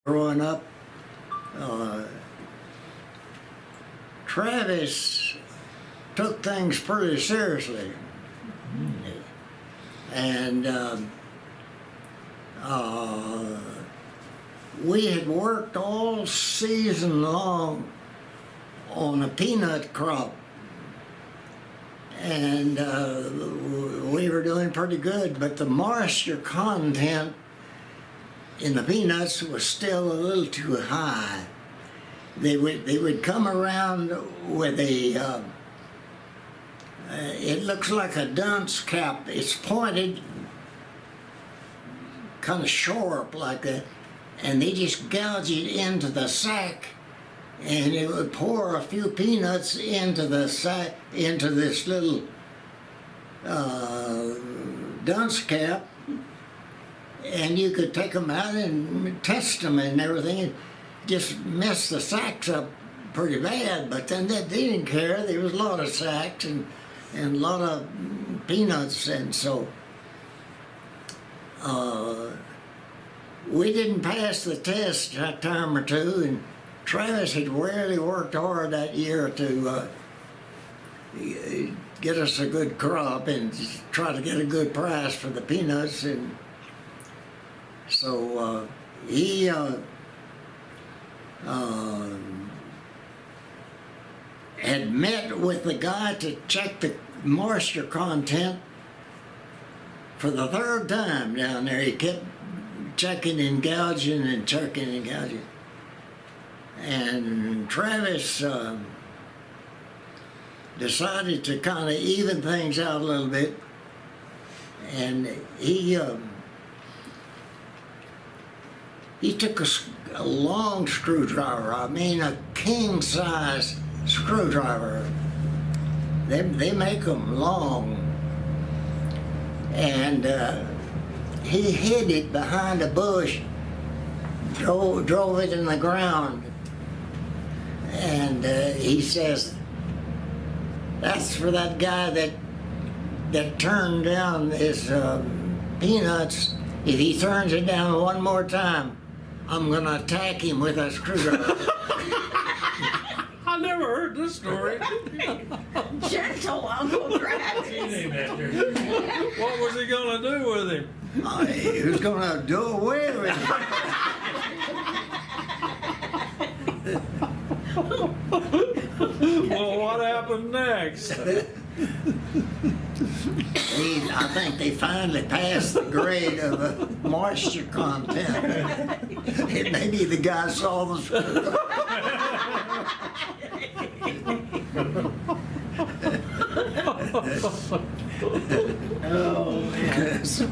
Growing up, uh, Travis took things pretty seriously. And we had worked all season long on a peanut crop. And we were doing pretty good, but the moisture content in the peanuts was still a little too high. They would come around with a it looks like a dunce cap. It's pointed, kind of sharp like that, and they just gouge it into the sack, and it would pour a few peanuts into the sack, into this little dunce cap, and you could take them out and test them and everything, and just mess the sacks up pretty bad. But then they didn't care. There was a lot of sacks and a lot of peanuts, and so we didn't pass the test a time or two, and Travis had really worked hard that year to get us a good crop and try to get a good price for the peanuts. And so he had met with the guy to check the moisture content for the third time down there. He kept checking and gouging and checking and gouging. And Travis decided to kind of even things out a little bit, and he took a long screwdriver. I mean, a king-size screwdriver. They make them long, and he hid it behind a bush, drove it in the ground, and he says, "That's for that guy that turned down his peanuts. If he turns it down one more time, I'm gonna attack him with a screwdriver." I never heard this story. Gentle Uncle Travis. What was he gonna do with him? He was gonna do away with it. Well, what happened next? I think they finally passed the grade of the moisture content. And maybe the guy saw the screw. Oh, man. So